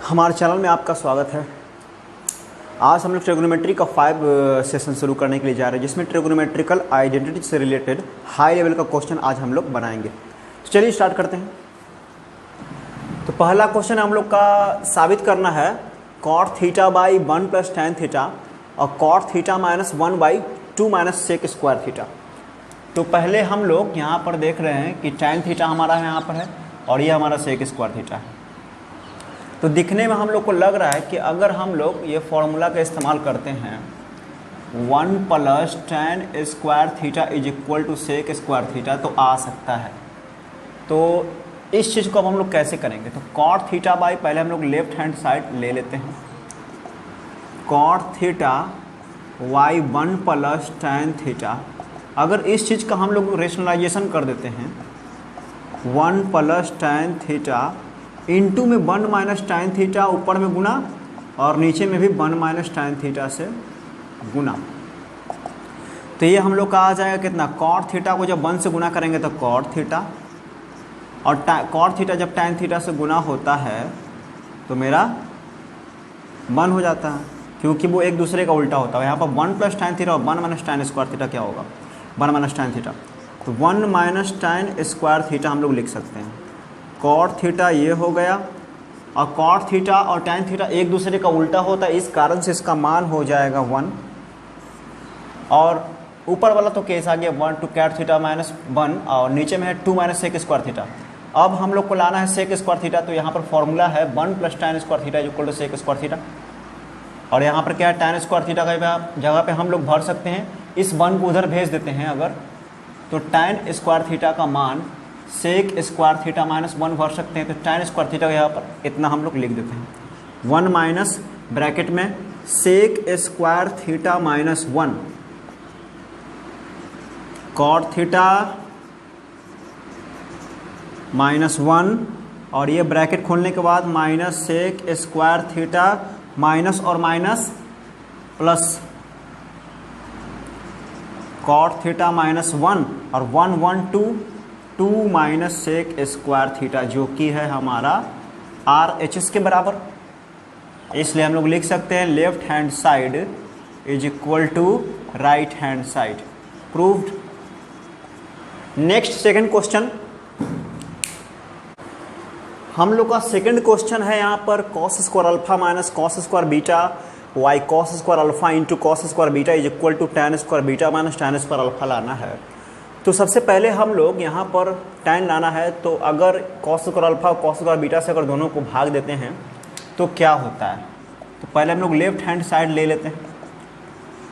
हमारे चैनल में आपका स्वागत है। आज हम लोग ट्रिग्नोमेट्री का 5 सेशन शुरू करने के लिए जा रहे हैं, जिसमें ट्रिग्नोमेट्रिकल आइडेंटिटी से रिलेटेड हाई लेवल का क्वेश्चन आज हम लोग बनाएंगे। तो चलिए स्टार्ट करते हैं। तो पहला क्वेश्चन हम लोग का साबित करना है cot theta by 1 plus tan theta और cot theta minus 1 by 2 minus sec square theta. तो पहले हम लोग यहाँ पर देख रहे हैं कि टैन थीटा हमारा यहाँ पर है और ये हमारा सेक स्क्वायर थीटा है। तो दिखने में हम लोग को लग रहा है कि अगर हम लोग ये फॉर्मूला का इस्तेमाल करते हैं 1 plus tan square theta is equal to sec square theta तो आ सकता है। तो इस चीज़ को अब हम लोग कैसे करेंगे? तो कॉट थीटा बाई पहले हम लोग लेफ्ट हैंड साइड ले लेते हैं। Cot theta by 1 plus tan theta. अगर इस चीज़ का हम लोग रेशनलाइजेशन कर देते हैं 1 प्लस टैन थीटा इंटू में 1 माइनस टैन थीटा, ऊपर में गुना और नीचे में भी 1 माइनस टैन थीटा से गुना। तो ये हम लोग का आ जाएगा कितना? कॉट थीटा को जब 1 से गुना करेंगे तो कॉट थीटा, और कॉट थीटा जब टैन थीटा से गुना होता है तो मेरा 1 हो जाता है, क्योंकि वो एक दूसरे का उल्टा होता है। यहाँ पर 1 प्लस टैन थीटा और 1 माइनस टैन स्क्वायर थीटा क्या होगा? 1 माइनस टैन थीटा। तो 1 माइनस टैन स्क्वायर थीटा हम लोग लिख सकते हैं। कॉट थीटा ये हो गया, और कॉट थीटा और टैन थीटा एक दूसरे का उल्टा होता है, इस कारण से इसका मान हो जाएगा 1। और ऊपर वाला तो केस आ गया 1 टू कैट थीटा माइनस 1, और नीचे में है 2 माइनस सेक स्क्वायर थीटा। अब हम लोग को लाना है सेक स्क्वायर थीटा। तो यहाँ पर फॉर्मूला है 1 plus tan square theta is equal to sec square theta. और यहाँ पर क्या है? टैन स्क्वायर थीटा का जगह पे हम लोग भर सकते हैं, इस 1 को उधर भेज देते हैं अगर, तो टैन स्क्वायर थीटा का मान सेक स्क्वायर थीटा माइनस 1 भर सकते हैं। तो टैन स्क्वायर थीटा यहाँ पर इतना हम लोग लिख देते हैं 1 माइनस ब्रैकेट में sec square theta minus 1 cot theta minus 1, और ये ब्रैकेट खोलने के बाद minus sec square theta minus और minus plus cot theta minus 1 और 1 1 2 माइनस सेक स्क्वायर थीटा, जो कि है हमारा RHS के बराबर। इसलिए हम लोग लिख सकते हैं left hand side is equal to right hand side. Proved. Next second question हम लोग का सेकंड क्वेश्चन है यहाँ पर cos square alpha minus cos square beta by cos square alpha into cos square beta is equal to tan square beta minus tan square alpha लाना है। तो सबसे पहले हम लोग यहाँ पर टैन लाना है। तो अगर कॉस स्क्वायर अल्फा और कॉस स्क्वायर बीटा से अगर दोनों को भाग देते हैं तो क्या होता है? तो पहले हम लोग लेफ्ट हैंड साइड ले लेते हैं।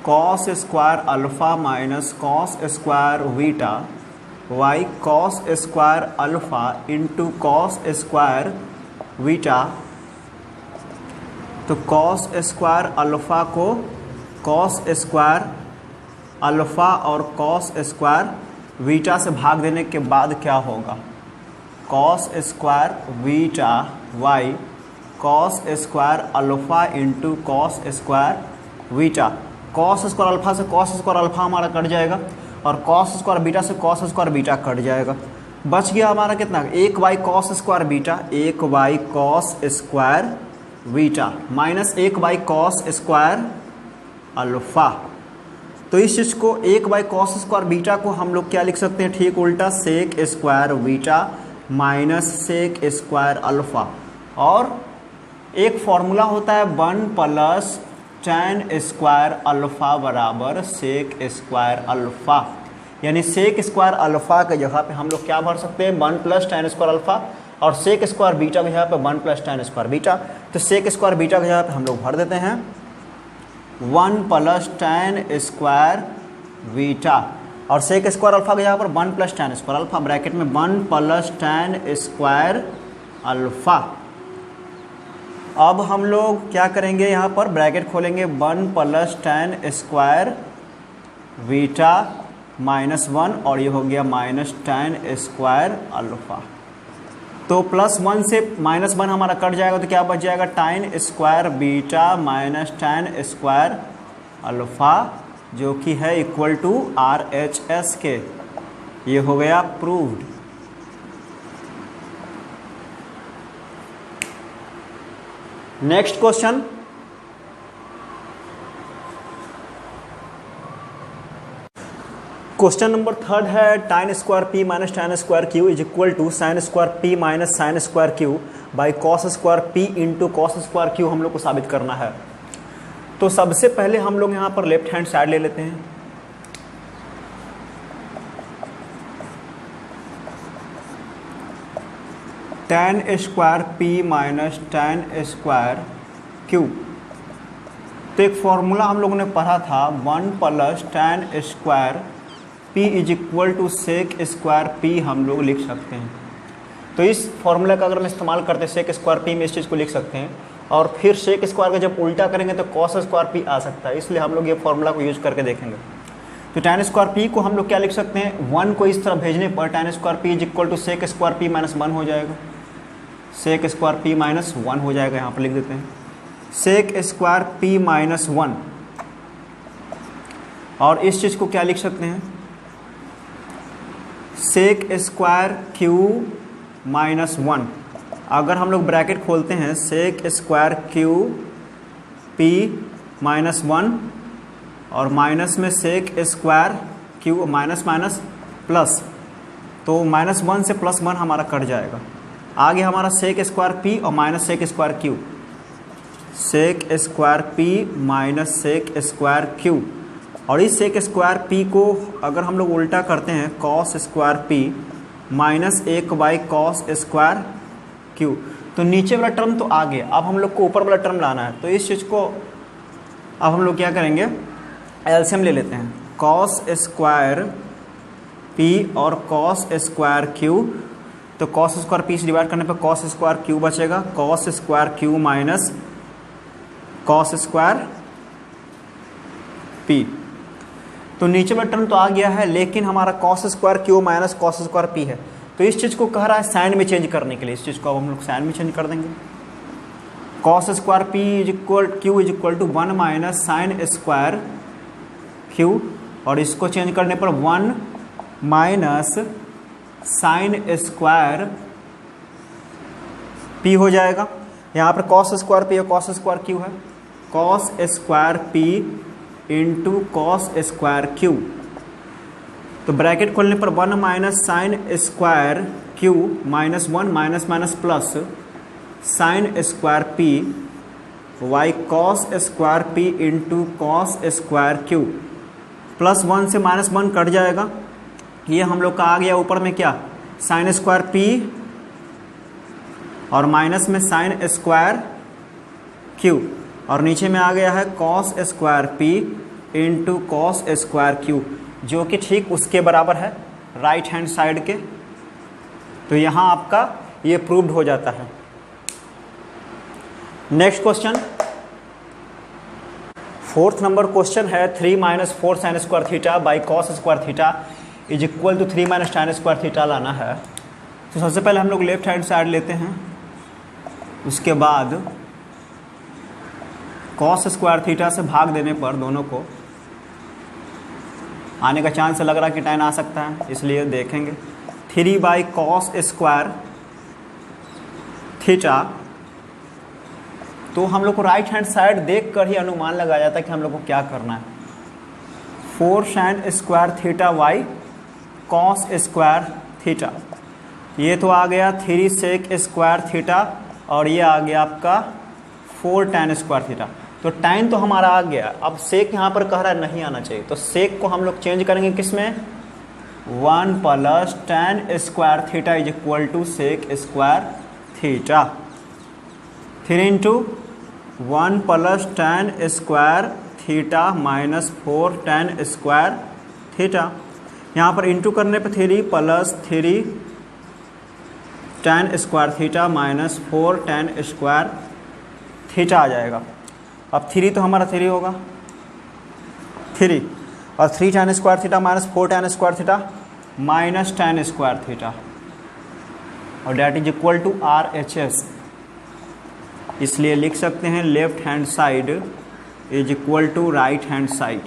Cos square alpha minus cos square beta by cos square alpha into cos square beta. तो कॉस स्क्वायर अल्फा को कॉस स्क्वायर अल्फा और कॉस स्क्वायर बीटा से भाग देने के बाद क्या होगा? Cos square beta by cos square alpha into cos square beta. Cos square alpha से कॉस स्क्वायर अल्फा हमारा कट जाएगा, और कॉस स्क्वायर बीटा से कॉस स्क्वायर बीटा कट जाएगा। बच गया हमारा कितना? 1 by cos square beta, 1 by cos square beta minus 1 by cos square alpha. तो इस चीज़ को 1 बाई कॉस स्क्वायर बीटा को हम लोग क्या लिख सकते हैं? ठीक उल्टा, sec square beta minus sec square alpha. और एक फॉर्मूला होता है 1 प्लस टैन स्क्वायर अल्फा बराबर सेक स्क्वायर अल्फा, यानी सेक स्क्वायर अल्फा के जगह पे हम लोग क्या भर सकते हैं? 1 प्लस टैन स्क्वायर अल्फा, और सेक स्क्वायर बीटा के जगह पे 1 प्लस टैन स्क्वायर बीटा। तो सेक स्क्वायर बीटा के जगह पे हम लोग भर देते हैं 1 प्लस टैन स्क्वायर बीटा, और सेक स्क्वायर अल्फा के जगह पर 1 plus tan square alpha, bracket में 1 प्लस टैन स्क्वायर अल्फा। अब हम लोग क्या करेंगे? यहाँ पर ब्रैकेट खोलेंगे 1 plus tan square beta minus 1, और ये हो गया माइनस टैन स्क्वायर अल्फा। तो प्लस 1 से माइनस 1 हमारा कट जाएगा, तो क्या बच जाएगा? Tan square beta minus tan square alpha, जो कि है इक्वल टू RHS के। ये हो गया proved. Next question, question number third है tan square P minus tan square Q is equal to sine square P minus sine square Q by cos square P into cos square Q हम लोग को साबित करना है। तो सबसे पहले हम लोग यहाँ पर लेफ्ट हैंड साइड ले लेते हैं। tan square P minus tan square Q, तो एक फॉर्मूला हम लोगों ने पढ़ा था 1 plus tan square P is equal to sec square P हम लोग लिख सकते हैं। तो इस फॉर्मूला का अगर हम इस्तेमाल करते हैं सेक स्क्वायर पी में इस चीज़ को लिख सकते हैं, और फिर सेक स्क्वायर का जब उल्टा करेंगे तो कॉस स्क्वायर पी आ सकता है, इसलिए हम लोग ये फॉर्मूला को यूज करके देखेंगे। तो tan स्क्वायर पी को हम लोग क्या लिख सकते हैं, 1 को इस तरह भेजने पर tan square P is equal to sec square P minus 1 हो जाएगा, सेक स्क्वायर पी माइनस 1 हो जाएगा। यहाँ पर लिख देते हैं सेक स्क्वायर पी माइनस 1, और इस चीज़ को क्या लिख सकते हैं, सेक स्क्वायर क्यू माइनस 1। अगर हम लोग ब्रैकेट खोलते हैं sec square Q P minus 1 और माइनस में sec square Q minus minus plus, तो माइनस 1 से प्लस 1 हमारा कट जाएगा। आगे हमारा सेक स्क्वायर पी और minus sec square Q, sec square P minus sec square Q, और इस सेक स्क्वायर पी को अगर हम लोग उल्टा करते हैं cos square P minus 1 by cos square Q, तो नीचे वाला टर्म तो आ गया, अब हम लोग को ऊपर वाला टर्म लाना है। तो इस चीज़ को अब हम लोग क्या करेंगे, एलसीएम ले लेते हैं, कॉस स्क्वायर पी और कॉस स्क्वायर क्यू, तो कॉस स्क्वायर पी से डिवाइड करने पर कॉस स्क्वायर क्यू बचेगा, cos square Q minus cos square P. तो नीचे वाला टर्म तो आ गया है, लेकिन हमारा cos square Q minus cos square P है, तो इस चीज़ को कह रहा है साइन में चेंज करने के लिए। इस चीज़ को अब हम लोग साइन में चेंज कर देंगे, cos square P is equal Q is equal to 1 minus sine square Q, और इसको चेंज करने पर 1 माइनस साइन स्क्वायर पी हो जाएगा। यहाँ पर कॉस स्क्वायर पी और कॉस स्क्वायर क्यू है, cos square P into cos square Q, तो ब्रैकेट खोलने पर 1 minus sine square Q minus 1 minus minus plus sine square P by cos square P into cos square Q, plus 1 से minus 1 cut जाएगा, ये हम लोग का आ गया ऊपर में क्या, साइन स्क्वायर पी और माइनस में साइन स्क्वायर क्यू, और नीचे में आ गया है cos square P into cos square Q, जो कि ठीक उसके बराबर है राइट हैंड साइड के। तो यहाँ आपका ये प्रूव्ड हो जाता है। Next question, fourth number question है 3 minus 4 sine square theta by cos square theta is equal to 3 minus tan square theta लाना है। तो सबसे पहले हम लोग लेफ्ट हैंड साइड लेते हैं, उसके बाद कॉस स्क्वायर थीटा से भाग देने पर दोनों को आने का चांस लग रहा है कि tan आ सकता है, इसलिए देखेंगे 3 बाई कॉस स्क्वायर थीटा। तो हम लोग को राइट हैंड साइड देख कर ही अनुमान लगाया जाता है कि हम लोग को क्या करना है। 4 sine square theta by cos square theta, ये तो आ गया 3 सेक स्क्वायर थीटा, और ये आ गया आपका 4 tan स्क्वायर थीटा। तो tan तो हमारा आ गया, अब सेक यहाँ पर कह रहा है नहीं आना चाहिए, तो सेक को हम लोग चेंज करेंगे किस में, 1 plus tan square theta is equal to sec square theta, 3 into 1 plus tan square theta minus 4 tan square theta, यहाँ पर इंटू करने पर 3 plus 3 tan square theta minus 4 tan square theta आ जाएगा। अब 3 तो हमारा 3 होगा, 3 और 3 tan square theta minus 4 tan square theta minus tan square theta, और that is equal to RHS। इसलिए लिख सकते हैं left hand side is equal to right hand side,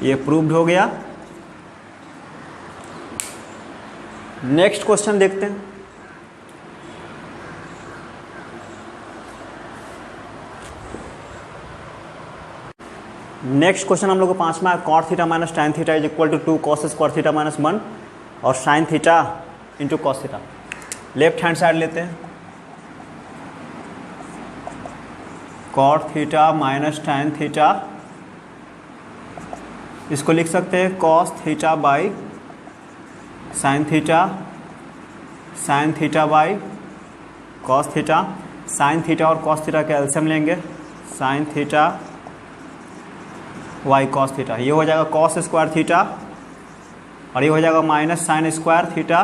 ये प्रूव्ड हो गया। नेक्स्ट क्वेश्चन देखते हैं। नेक्स्ट क्वेश्चन हम लोग को पांचवा है, cot theta minus tan theta is equal to 2 cos square theta minus 1 और sine theta into cos theta. Left hand side लेते हैं, cot theta minus tan theta, इसको लिख सकते हैं cos theta by sine theta by cos theta. Sine theta और cos theta का LCM लेंगे, sine theta by cos theta, ये हो जाएगा कॉस स्क्वायर थीटा और ये हो जाएगा माइनस साइन स्क्वायर थीटा।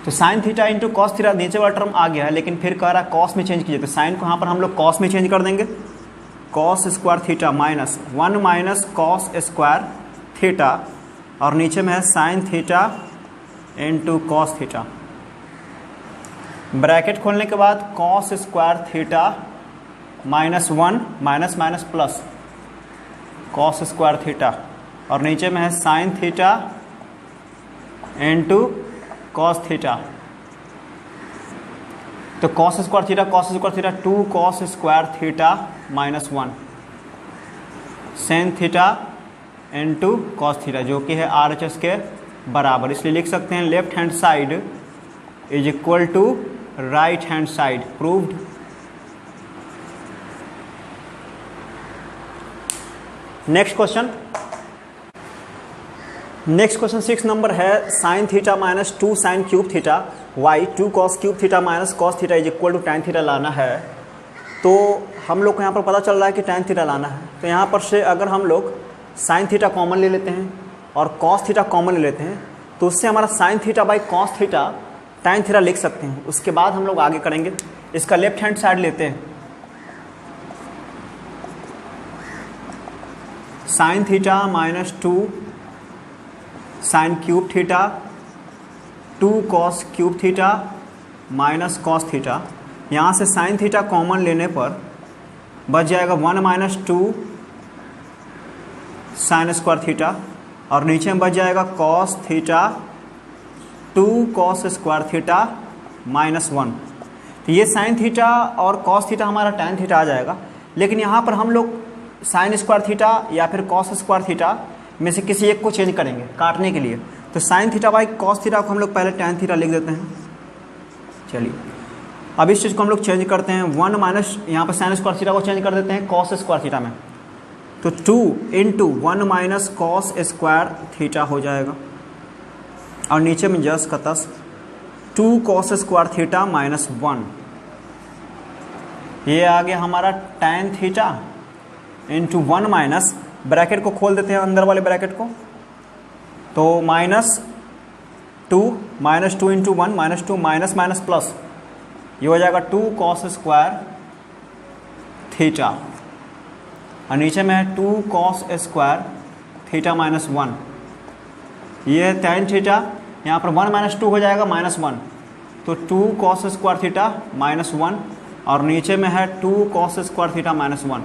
तो sine theta into cos theta नीचे वाला टर्म आ गया है, लेकिन फिर कह रहा है कॉस में चेंज कीजिए, तो साइन को यहाँ पर हम लोग कॉस में चेंज कर देंगे, cos square theta minus 1 minus cos square theta और नीचे में है sine theta into cos theta. Bracket खोलने के बाद cos square theta minus 1 minus minus plus cos square theta और नीचे में है sine theta into cos theta. तो cos square theta 2 cos square theta minus 1 sine theta into cos theta, जो कि है RHS के बराबर, इसलिए लिख सकते हैं left hand side is equal to right hand side. Proved. Next question 6 number है, sine theta minus 2 sine cube theta by 2 cos cube theta minus cos theta is equal to tan theta लाना है। तो हम लोग को यहाँ पर पता चल रहा है कि टैन थीटा लाना है, तो यहाँ पर से अगर हम लोग साइन थीटा कॉमन ले लेते हैं और कॉस थीटा कॉमन ले लेते हैं, तो उससे हमारा sign theta by cos theta tan theta लिख सकते हैं। उसके बाद हम लोग आगे करेंगे, इसका लेफ्ट हैंड साइड लेते हैं, sine theta minus 2 sine cube theta 2 cos cube theta minus cos theta. यहाँ से साइन थीटा कॉमन लेने पर बच जाएगा 1 माइनस 2 साइन स्क्वायर थीटा और नीचे में बच जाएगा cos theta 2 cos square theta minus 1। तो ये साइन थीटा और कॉस थीटा हमारा टैन थीटा आ जाएगा, लेकिन यहाँ पर हम लोग साइन स्क्वायर थीटा या फिर कॉस स्क्वायर थीटा में से किसी एक को चेंज करेंगे काटने के लिए। तो sine theta by cos theta को हम लोग पहले टैन थीटा लिख देते हैं। चलिए अब इस चीज़ को हम लोग चेंज करते हैं, 1 माइनस यहाँ पर साइन स्क्वायर थीटा को चेंज कर देते हैं कॉस स्क्वायर थीटा में, तो 2 into 1 minus cos square theta हो जाएगा और नीचे में जस का तस 2 कॉस स्क्वायर थीटा माइनस 1। ये आ गया हमारा tan theta into 1 minus, bracket को खोल देते हैं अंदर वाले ब्रैकेट को, तो minus 2 into 1 minus 2 minus minus plus, ये हो जाएगा 2 कॉस स्क्वायर थीटा और नीचे में है 2 कॉस स्क्वायर थीटा माइनस 1। ये है टैन थीटा, यहाँ पर 1 माइनस 2 हो जाएगा माइनस 1, तो 2 कॉस स्क्वायर थीटा माइनस 1 और नीचे में है 2 कॉस स्क्वायर थीटा माइनस 1।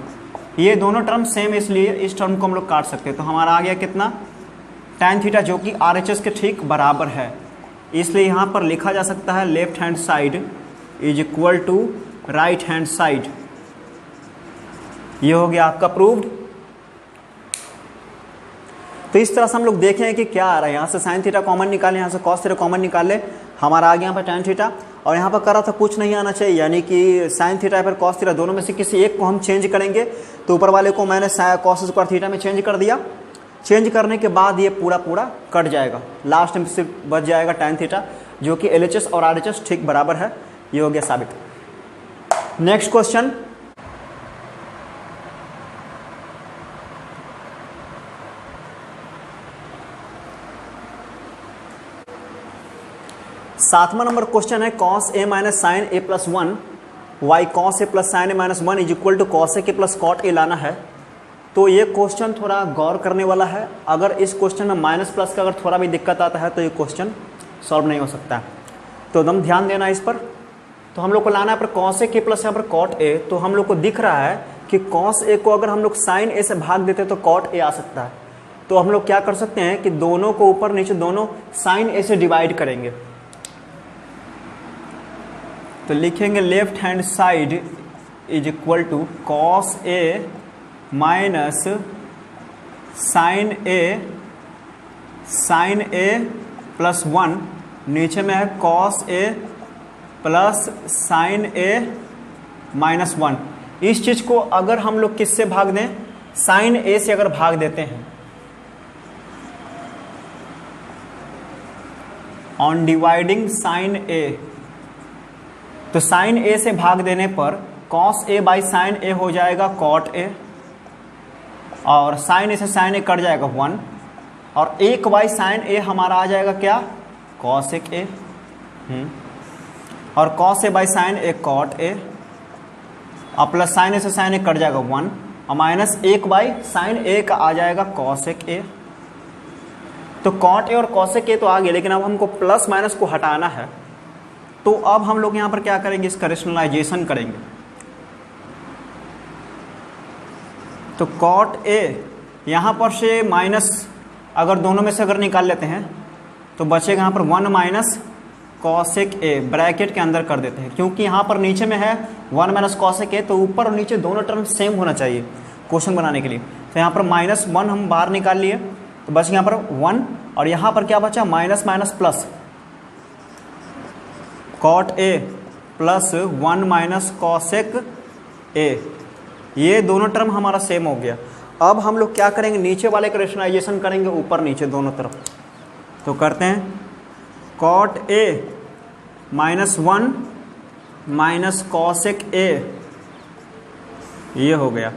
ये दोनों टर्म सेम, इसलिए इस टर्म को हम लोग काट सकते हैं। तो हमारा आ गया कितना, टैन थीटा, जो कि RHS के ठीक बराबर है, इसलिए यहाँ पर लिखा जा सकता है left hand side is equal to right hand side. ये हो गया आपका प्रूव्ड। तो इस तरह से हम लोग देखें कि क्या आ रहा है, यहाँ से साइन थीटा कॉमन निकाले, यहाँ से कॉस थीटा कॉमन निकाले, हमारा आ गया यहाँ पर टैन थीटा, और यहाँ पर कर रहा था कुछ नहीं आना चाहिए, यानी कि साइन थीटा या फिर कॉस थीटा दोनों में से किसी एक को हम चेंज करेंगे। तो ऊपर वाले को मैंने कॉस स्क्वायर थीटा में चेंज कर दिया, चेंज करने के बाद ये पूरा कट जाएगा, लास्ट में सिर्फ बच जाएगा टैन थीटा, जो कि LHS और RHS ठीक बराबर है। ये हो गया साबित। नेक्स्ट क्वेश्चन, सातवां नंबर क्वेश्चन है, cos A minus sine A plus 1 by cos A plus sine A minus 1 is equal to cos A के प्लस कॉट ए लाना है। तो ये क्वेश्चन थोड़ा गौर करने वाला है। अगर इस क्वेश्चन में माइनस प्लस का अगर थोड़ा भी दिक्कत आता है तो ये क्वेश्चन सॉल्व नहीं हो सकता है, तो एकदम ध्यान देना इस पर। तो हम लोग को लाना है पर कॉस ए के प्लस यहाँ पर कॉट ए, तो हम लोग को दिख रहा है कि कॉस ए को अगर हम लोग साइन ए से भाग देते तो कॉट ए आ सकता है। तो हम लोग क्या कर सकते हैं कि दोनों को ऊपर नीचे दोनों साइन ए से डिवाइड करेंगे। तो लिखेंगे left hand side is equal to cos A minus sine A plus 1, नीचे में है cos A plus sine A minus 1। इस चीज़ को अगर हम लोग किससे भाग दें, साइन ए से अगर भाग देते हैं, ऑन डिवाइडिंग साइन ए, तो साइन ए से भाग देने पर कॉस ए बाई साइन ए हो जाएगा कॉट ए, और साइन ए से साइन ए कट जाएगा 1, और 1 बाई साइन ए हमारा आ जाएगा क्या, कॉसेक ए, और cos A by sine A cot A, और प्लस साइन ए से साइन ए कट जाएगा 1, और माइनस 1 बाई साइन ए का आ जाएगा कॉसेक ए। तो कॉट ए और कॉसेक ए तो आ गया, लेकिन अब हमको प्लस माइनस को हटाना है, तो अब हम लोग यहाँ पर क्या करेंगे, इसका रेशनलाइजेशन करेंगे। तो कॉट ए यहाँ पर से माइनस अगर दोनों में से अगर निकाल लेते हैं तो बचेगा यहाँ पर 1 माइनस कॉसेक ए, ब्रैकेट के अंदर कर देते हैं, क्योंकि यहाँ पर नीचे में है 1 माइनस कॉसेक ए, तो ऊपर और नीचे दोनों टर्म सेम होना चाहिए क्वेश्चन बनाने के लिए। तो यहाँ पर -1 हम बाहर निकाल लिए, तो बस यहाँ पर 1, और यहाँ पर क्या बचा, minus minus plus, cot A plus 1 minus cosec A, ये दोनों टर्म हमारा सेम हो गया। अब हम लोग क्या करेंगे, नीचे वाले का रेशनलाइजेशन करेंगे, ऊपर नीचे दोनों तरफ। तो करते हैं cot A -1 minus cosec A, ये हो गया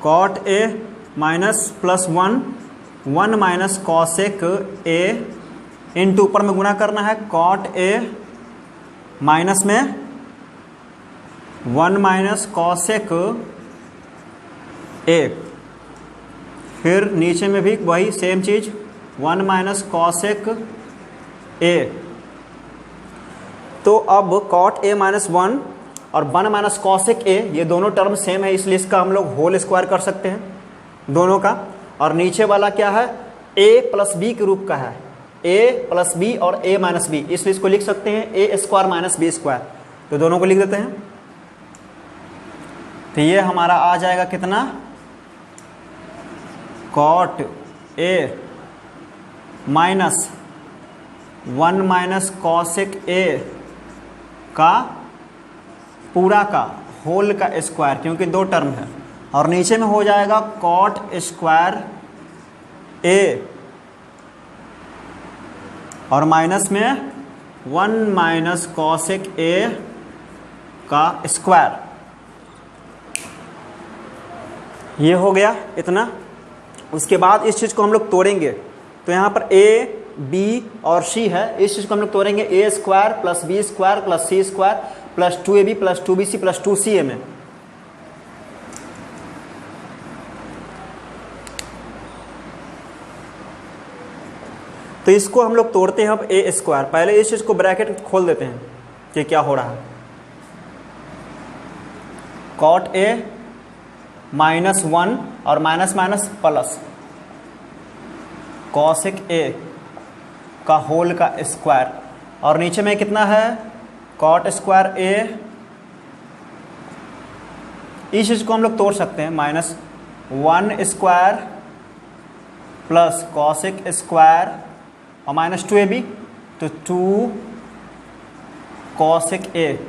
cot A minus plus 1 minus cosec A, into ऊपर में गुना करना है, कॉट ए माइनस में 1 माइनस कॉसेक ए, फिर नीचे में भी वही सेम चीज 1 माइनस कॉसेक ए। तो अब कॉट ए माइनस 1 और 1 माइनस कॉसेक ए, ये दोनों टर्म सेम है, इसलिए इसका हम लोग होल स्क्वायर कर सकते हैं दोनों का। और नीचे वाला क्या है, a प्लस बी के रूप का है, a प्लस बी और a माइनस बी, इसलिए इसको लिख सकते हैं a square minus B square. तो दोनों को लिख देते हैं, तो ये हमारा आ जाएगा कितना, cot A minus 1 minus cosec A का पूरा का होल का स्क्वायर, क्योंकि दो टर्म है, और नीचे में हो जाएगा कॉट स्क्वायर ए, और माइनस में 1 माइनस कॉसेक ए का स्क्वायर। ये हो गया इतना। उसके बाद इस चीज़ को हम लोग तोड़ेंगे, तो यहाँ पर ए बी और सी है, इस चीज़ को हम लोग तोड़ेंगे, A square plus B square plus C square plus 2ab plus 2bc plus 2ca में। तो इसको हम लोग तोड़ते हैं अब ए स्क्वायर। पहले इस चीज़ को ब्रैकेट खोल देते हैं कि क्या हो रहा है, कॉट ए -1 और minus minus plus cosec A का होल का स्क्वायर, और नीचे में कितना है, कॉट स्क्वायर ए। इस चीज़ को हम लोग तोड़ सकते हैं, -1 स्क्वायर प्लस कॉसेक स्क्वायर और माइनस 2ab, तो 2 कॉसेक ए।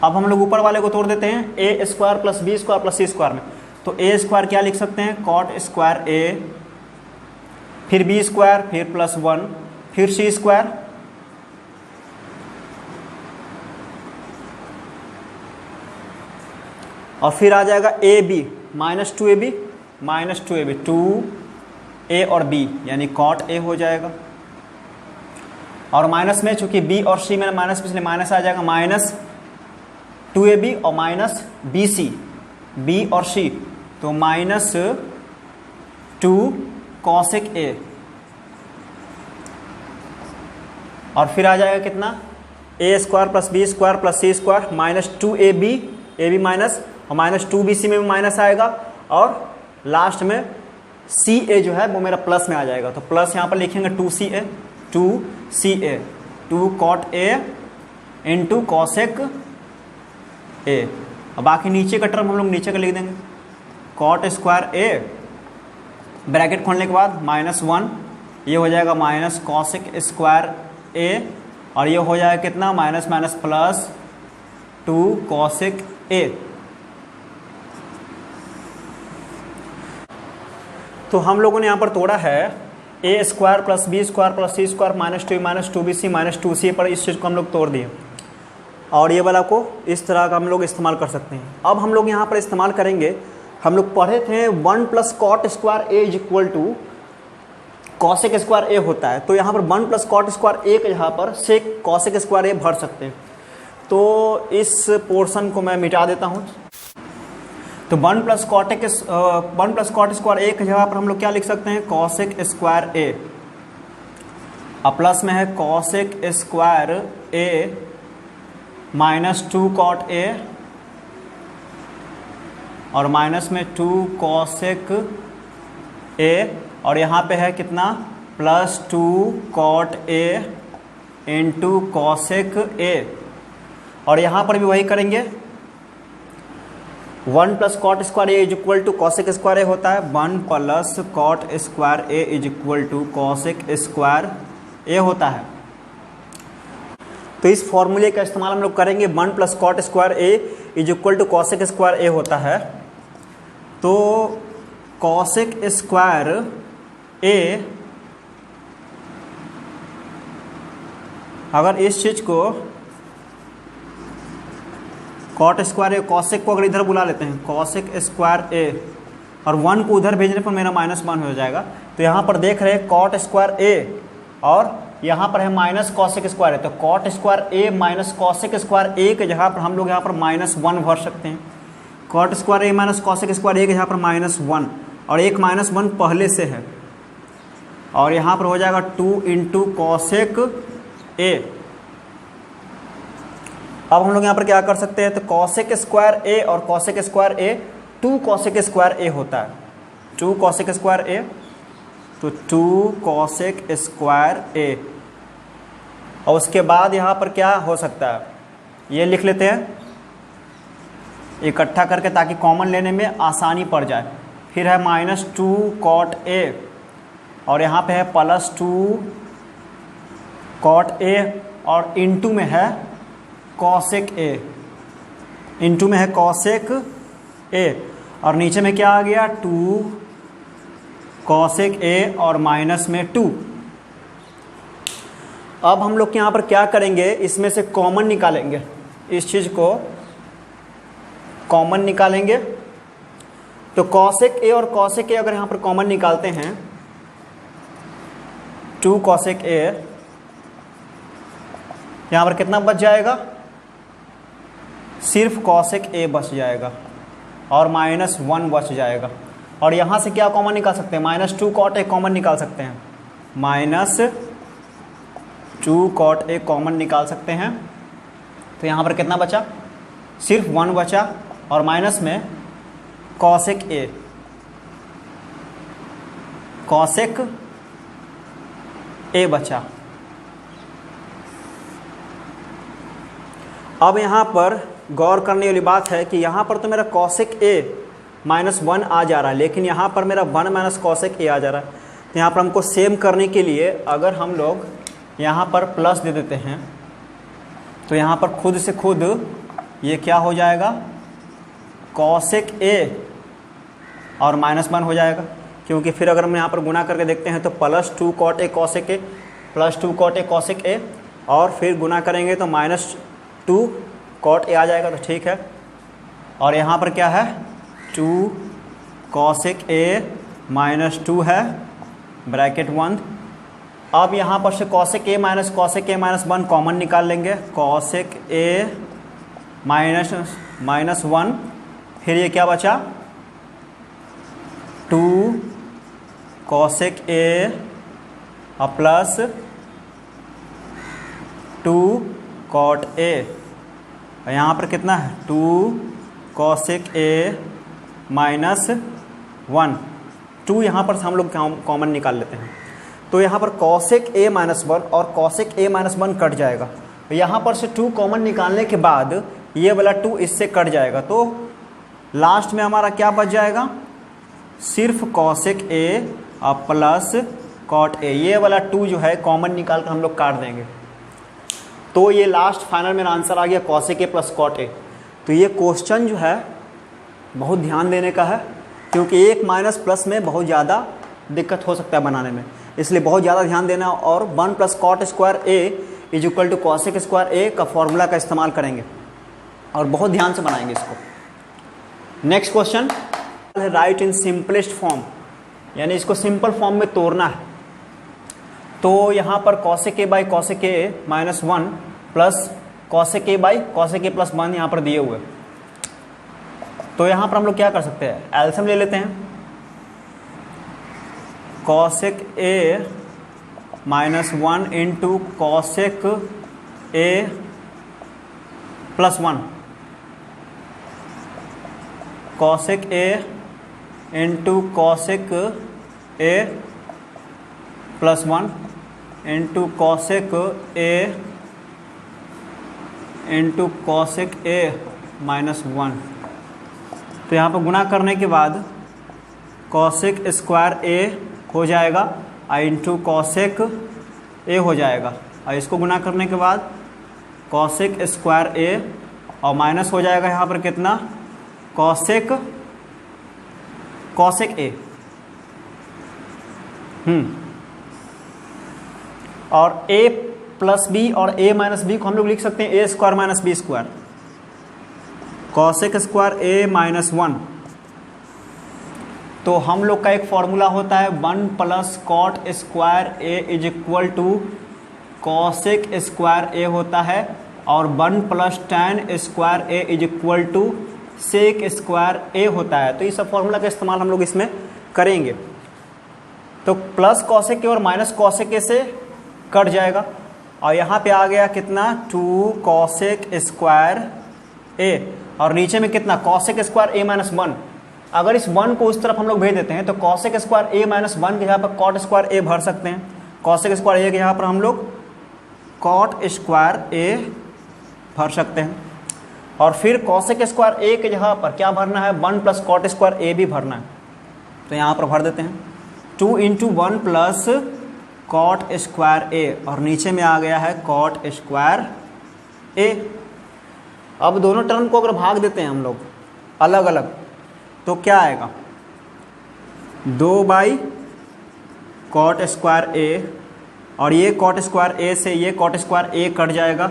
अब हम लोग ऊपर वाले को तोड़ देते हैं, A square plus B square plus C square में। तो ए स्क्वायर क्या लिख सकते हैं, कॉट स्क्वायर ए, फिर बी स्क्वायर, फिर +1, फिर सी स्क्वायर, और फिर आ जाएगा ए बी -2ab 2a और b, यानी कॉट ए हो जाएगा। और माइनस में चूंकि b और c में माइनस, पिछले माइनस आ जाएगा, -2ab और -bc, b और c, तो -2 कॉसेक ए, और फिर आ जाएगा कितना, A square plus B square plus C square -2ab, ab minus, और -2bc में भी माइनस आएगा, और लास्ट में सी ए जो है वो मेरा प्लस में आ जाएगा। तो प्लस यहाँ पर लिखेंगे 2ca 2 cot A into cosec A, और बाकी नीचे का टर्म हम लोग नीचे का लिख देंगे, कॉट स्क्वायर ए, ब्रैकेट खोलने के बाद -1, ये हो जाएगा माइनस कॉसेक स्क्वायर ए, और ये हो जाएगा कितना minus minus plus 2 cosec A. तो हम लोगों ने यहाँ पर तोड़ा है A square plus B square plus C square minus 2bc minus 2c पर, इस चीज़ को हम लोग तोड़ दिए और ये वाला को इस तरह का हम लोग इस्तेमाल कर सकते हैं। अब हम लोग यहाँ पर इस्तेमाल करेंगे, हम लोग पढ़े थे 1 plus cot square A is equal to cosec square A होता है। तो यहाँ पर 1 प्लस कॉट स्क्वायर ए के यहाँ पर से कॉसेक स्क्वायर ए भर सकते हैं। तो इस पोर्शन को मैं मिटा देता हूँ। तो 1 प्लस कॉट स्क्वायर ए के जगह पर हम लोग क्या लिख सकते हैं, कॉसेक स्क्वायर ए, और प्लस में है cosec square A minus 2 cot A, और माइनस में 2 कॉसेक ए, और यहाँ पे है कितना plus 2 cot A into cosec A, और यहाँ पर भी वही करेंगे। 1 plus cot square A is equal to cosec square A होता है, 1 plus cot square A is equal to cosec square A होता है। तो इस फॉर्मूले का इस्तेमाल हम लोग करेंगे। 1 plus cot square A is equal to cosec square A होता है। तो कॉसेक स्क्वायर ए, अगर इस चीज को कॉट स्क्वायर ए, कॉसेक को अगर इधर बुला लेते हैं कॉसेक स्क्वायर ए, और 1 को उधर भेजने पर मेरा -1 हो जाएगा। तो यहाँ पर देख रहे हैं कॉट स्क्वायर ए, और यहाँ पर है माइनस कॉसेक स्क्वायर ए। तो cot square A minus cosec square ए के जगह पर हम लोग यहाँ पर -1 भर सकते हैं। Cot square A minus cosec square ए के यहाँ पर -1, और एक -1 पहले से है, और यहाँ पर हो जाएगा 2 इंटू कॉसेक ए। अब हम लोग यहाँ पर क्या कर सकते हैं, तो कॉसेक स्क्वायर ए और cosec square A 2 cosec square A होता है, 2 कॉसेक स्क्वायर ए, तो 2 कॉसेक स्क्वायर ए। और उसके बाद यहाँ पर क्या हो सकता है, ये लिख लेते हैं इकट्ठा करके ताकि कॉमन लेने में आसानी पड़ जाए। फिर है -2 कॉट ए, और यहाँ पे है +2 कॉट ए, और इंटू में है कॉसेक ए, इंटू में है कॉसेक ए, और नीचे में क्या आ गया 2 कॉसेक ए और माइनस में 2। अब हम लोग यहाँ पर क्या करेंगे, इसमें से कॉमन निकालेंगे, इस चीज को कॉमन निकालेंगे। तो कॉसेक ए और कॉसेक ए अगर यहाँ पर कॉमन निकालते हैं, 2 कॉसेक ए, यहाँ पर कितना बच जाएगा, सिर्फ कॉसेक ए बच जाएगा और -1 बच जाएगा। और यहाँ से क्या कॉमन निकाल सकते हैं, -2 कॉट ए कॉमन निकाल सकते हैं, -2 कॉट ए कॉमन निकाल सकते हैं। तो यहाँ पर कितना बचा, सिर्फ 1 बचा, और माइनस में कॉसेक ए, कॉसेक ए बचा। अब यहाँ पर गौर करने वाली बात है कि यहाँ पर तो मेरा कॉसेक ए -1 आ जा रहा है, लेकिन यहाँ पर मेरा 1 माइनस कॉसेक ए आ जा रहा है। तो यहाँ पर हमको सेम करने के लिए अगर हम लोग यहाँ पर प्लस दे देते हैं, तो यहाँ पर खुद से खुद ये क्या हो जाएगा, कॉसेक ए और -1 हो जाएगा। क्योंकि फिर अगर हम यहाँ पर गुना करके देखते हैं तो +2 cot A cosec A, +2 cot A cosec A, और फिर गुना करेंगे तो -2 कॉट ए आ जाएगा। तो ठीक है, और यहाँ पर क्या है 2 कॉसेक ए -2 है, ब्रैकेट 1। अब यहाँ पर से कॉसेक ए -1 कॉमन निकाल लेंगे, कॉसेक ए -1, फिर ये क्या बचा 2 कॉसेक ए और प्लस 2 कॉट ए, यहाँ पर कितना है 2 कॉसेक ए -1, 2 यहाँ पर हम लोग कॉमन निकाल लेते हैं। तो यहाँ पर कॉसेक ए -1 और कॉसेक ए -1 कट जाएगा। तो यहाँ पर से 2 कॉमन निकालने के बाद ये वाला 2 इससे कट जाएगा। तो लास्ट में हमारा क्या बच जाएगा, सिर्फ कॉसेक ए और प्लस कॉट ए, ये वाला 2 जो है कॉमन निकाल कर हम लोग काट देंगे। तो ये लास्ट फाइनल मेरा आंसर आ गया cosec A plus cot A. तो ये क्वेश्चन जो है बहुत ध्यान देने का है, क्योंकि एक माइनस प्लस में बहुत ज़्यादा दिक्कत हो सकता है बनाने में, इसलिए बहुत ज़्यादा ध्यान देना। और 1 plus cot square A is equal to cosec square A का फॉर्मूला का इस्तेमाल करेंगे और बहुत ध्यान से बनाएंगे इसको। नेक्स्ट क्वेश्चन है राइट इन सिंपलेस्ट फॉर्म, यानी इसको सिंपल फॉर्म में तोड़ना है। तो यहाँ पर cosec A by cosec A minus 1 plus cosec A by cosec A plus 1 यहाँ पर दिए हुए। तो यहाँ पर हम लोग क्या कर सकते हैं, एलसीएम ले लेते हैं। Cosec A minus 1 into cosec A plus 1, cosec A into cosec A plus 1 into cosec A into cosec A minus 1। तो यहाँ पर गुणा करने के बाद कॉसेक स्क्वायर ए हो जाएगा और इंटू कॉसेक ए हो जाएगा, और इसको गुणा करने के बाद कॉसेक स्क्वायर ए और माइनस हो जाएगा यहाँ पर कितना, कॉसेक ए। और a प्लस बी और a माइनस बी को हम लोग लिख सकते हैं A square minus B square, cosec square A minus 1। तो हम लोग का एक फॉर्मूला होता है 1 plus cot square A is equal to cosec square A होता है, और 1 plus tan square A is equal to sec square A होता है। तो इस सब फॉर्मूला का इस्तेमाल हम लोग इसमें करेंगे। तो प्लस कॉसेक ए और माइनस कॉसेक ए से कट जाएगा, और यहाँ पे आ गया कितना 2 कॉसेक स्क्वायर ए, और नीचे में कितना कॉसेक स्क्वायर ए माइनस 1। अगर इस 1 को उस तरफ हम लोग भेज देते हैं तो कॉसेक स्क्वायर ए माइनस 1 के यहाँ पर कॉट स्क्वायर ए भर सकते हैं, कॉसेक स्क्वायर ए के यहाँ पर हम लोग कॉट स्क्वायर ए भर सकते हैं, और फिर कॉसेक स्क्वायर ए के जगह पर क्या भरना है 1 प्लस कॉट स्क्वायर ए भी भरना है। तो यहाँ पर भर देते हैं 2 इंटू 1 प्लस कॉट स्क्वायर ए, और नीचे में आ गया है कॉट स्क्वायर ए। अब दोनों टर्म को अगर भाग देते हैं हम लोग अलग अलग तो क्या आएगा, 2 बाई कॉट स्क्वायर ए, और ये कॉट स्क्वायर ए से ये कॉट स्क्वायर ए कट जाएगा,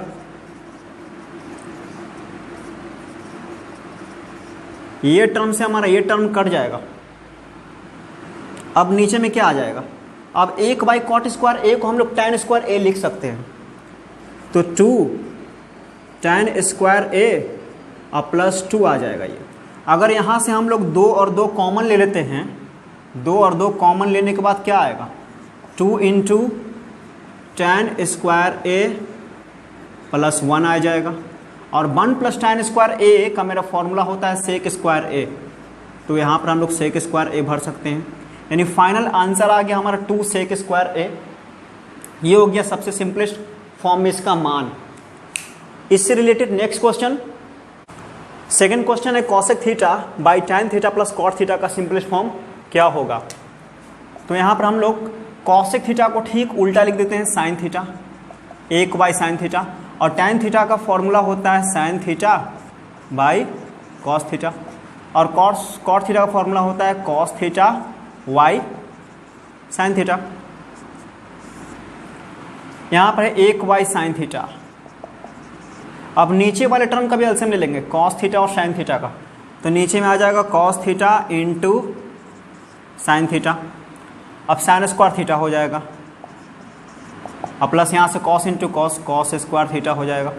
ये टर्म से हमारा ये टर्म कट जाएगा। अब नीचे में क्या आ जाएगा, अब 1 बाई कॉट स्क्वायर ए को हम लोग टैन स्क्वायर ए लिख सकते हैं। तो 2 टैन स्क्वायर ए और प्लस 2 आ जाएगा ये। अगर यहाँ से हम लोग 2 और 2 कॉमन ले लेते हैं, 2 और 2 कॉमन लेने के बाद क्या आएगा 2 इंटू टैन स्क्वायर ए प्लस 1 आ जाएगा, और 1 प्लस टैन स्क्वायर ए का मेरा फॉर्मूला होता है सेक स्क्वायर ए। तो यहाँ पर हम लोग सेक स्क्वायर ए भर सकते हैं, यानी फाइनल आंसर आ गया हमारा 2 सेक स्क्वायर ए। ये हो गया सबसे सिंपलेस्ट फॉर्म में इसका मान। इससे related next question, second question है cosec theta by tan theta plus cot theta का सिंपलेस्ट फॉर्म क्या होगा। तो यहाँ पर हम लोग कॉसेक थीटा को ठीक उल्टा लिख देते हैं sine theta, 1 by sine theta, और टैन थीटा का फॉर्मूला होता है sine theta by cos theta, और कॉट थीटा का फॉर्मूला होता है cos theta by sine theta. यहाँ पर है 1 बाई साइन थीटा। अब नीचे वाले टर्म का भी एलसीएम ले लेंगे कॉस थीटा और साइन थीटा का, तो नीचे में आ जाएगा cos theta into sine theta, अब साइन स्क्वायर थीटा हो जाएगा, अब प्लस यहाँ से cos into cos, cos square theta हो जाएगा।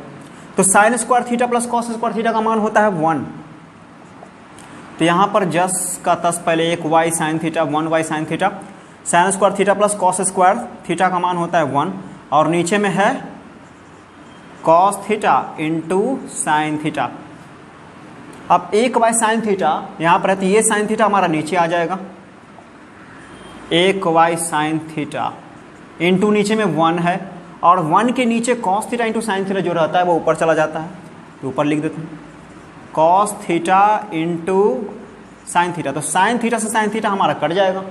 तो sign square theta plus cos square theta का मान होता है 1। तो यहाँ पर जस का तस पहले 1 by sine theta 1 by sine theta, sine square theta plus cos square theta का मान होता है 1, और नीचे में है cos theta into sine theta. अब 1 बाई साइन थीटा यहाँ पर है, तो ये साइन थीटा हमारा नीचे आ जाएगा, 1 बाई साइन थीटा इंटू नीचे में 1 है, और 1 के नीचे cos theta into sine theta जो रहता है वो ऊपर चला जाता है, तो ऊपर लिख देते हैं cos theta into sine theta. तो साइन थीटा से साइन थीटा हमारा कट जाएगा,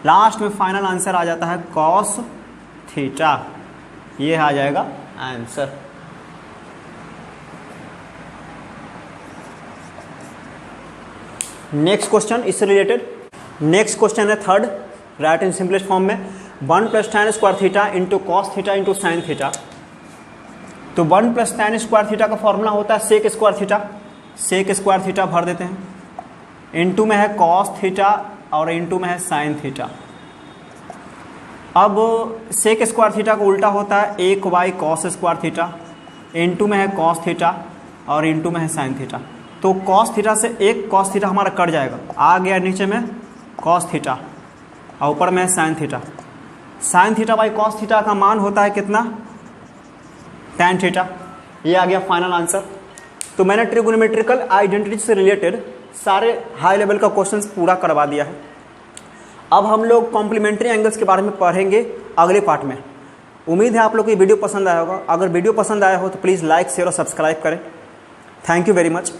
लास्ट में फाइनल आंसर आ जाता है कॉस थीटा। ये आ जाएगा आंसर। नेक्स्ट क्वेश्चन इससे रिलेटेड, नेक्स्ट क्वेश्चन है third, write in simplest form में 1 + tan square theta into cos theta into sine theta. तो 1 + tan स्क्वायर थीटा का फॉर्मूला होता है sec square theta, sec square theta भर देते हैं, इंटू में है कॉस थीटा और इंटू में है साइन थीटा। अब सेक स्क्वायर थीटा का उल्टा होता है 1y cos square theta, into में है कॉस थीटा और इंटू में है साइन थीटा। तो कॉस थीटा से एक कॉस थीटा हमारा कट जाएगा, आ गया नीचे में कॉस थीटा और ऊपर में है sine theta. Sine theta by cos theta का मान होता है कितना, tan थीटा। ये आ गया फाइनल आंसर। तो मैंने ट्रिगोनोमेट्रिकल आइडेंटिटी से रिलेटेड सारे हाई लेवल का क्वेश्चंस पूरा करवा दिया है। अब हम लोग कॉम्प्लीमेंट्री एंगल्स के बारे में पढ़ेंगे अगले पार्ट में। उम्मीद है आप लोग को ये वीडियो पसंद आया होगा। अगर वीडियो पसंद आया हो तो प्लीज़ लाइक शेयर और सब्सक्राइब करें। Thank you very much.